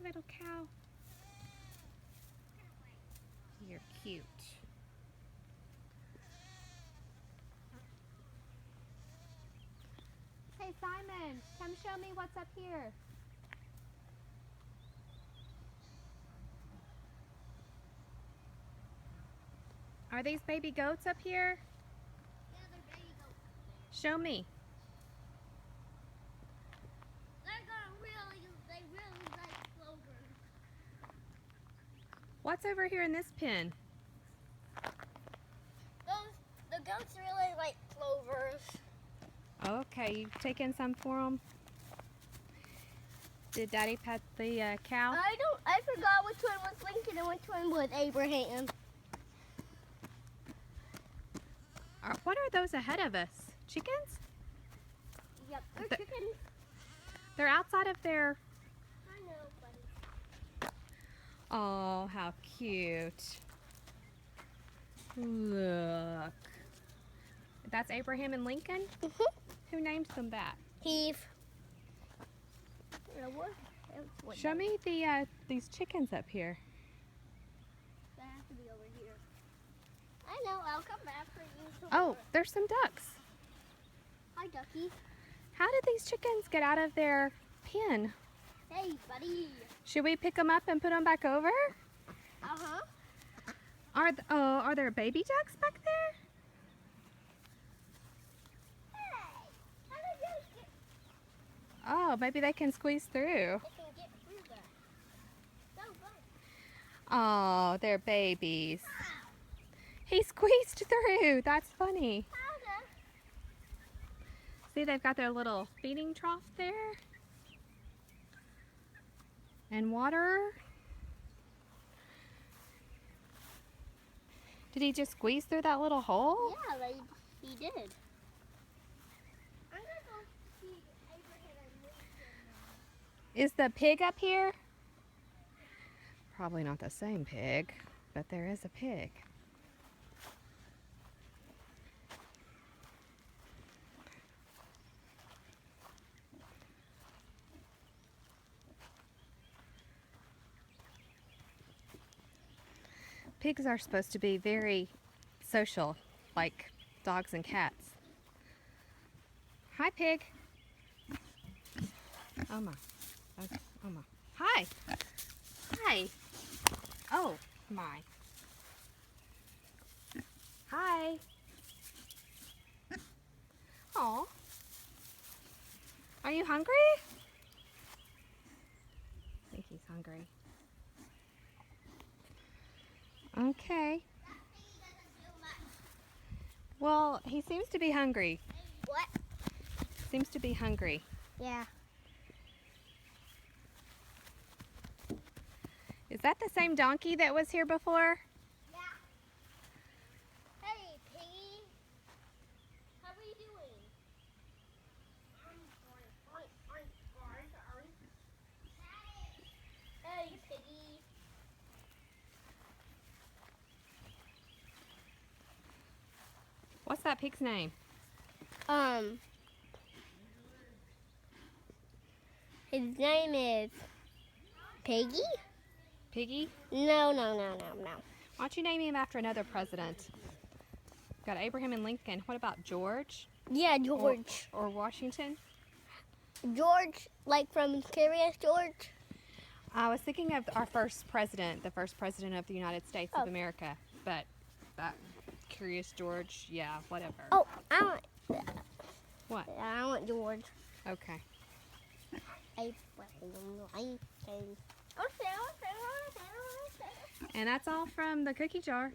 little cow. You're cute. Hey Simon, come show me what's up here. Are these baby goats up here? Yeah, they're baby goats. Show me. They really like clover. What's over here in this pen? The goats really like clovers. Okay, you taking some for them? Did Daddy pet the cow? I forgot which one was Lincoln and which one was Abraham. What are those ahead of us? Chickens? Yep, they're The- chickens. They're outside of their... I know, buddy. Oh, how cute. Look. That's Abraham and Lincoln? Who named them that? Heave. Show me the these chickens up here. They have to be over here. I know, I'll come back for you. Oh, there's some ducks. Hi, ducky. How did these chickens get out of their pen? Hey, buddy. Should we pick them up and put them back over? Uh-huh. Are there baby ducks back there? Hey, how did you get... Oh, maybe they can squeeze through. They can get through that. So good. Oh, they're babies. He squeezed through. That's funny. See, they've got their little feeding trough there. And water. Did he just squeeze through that little hole? Yeah, he did. I'm gonna go see Abraham and Lincoln. Is the pig up here? Probably not the same pig, but there is a pig. Pigs are supposed to be very social, like dogs and cats. Hi, pig. Oh my. Okay. Oh my. Hi. Hi. Oh my. Hi. Aw. Are you hungry? I think he's hungry. Okay. Well, he seems to be hungry. What? Seems to be hungry. Yeah. Is that the same donkey that was here before? Yeah. Hey, piggy. How are you doing? Hey, piggy. What's that pig's name? His name is Piggy? Piggy? No. Why don't you name him after another president? Got Abraham and Lincoln. What about George? Yeah, George. Or Washington? George, like from Curious George? I was thinking of our first president, the first president of the United States of Oh. America. But that Curious George, yeah, whatever. Oh, I want. What? I want George. Okay. Okay. And that's all from the cookie jar.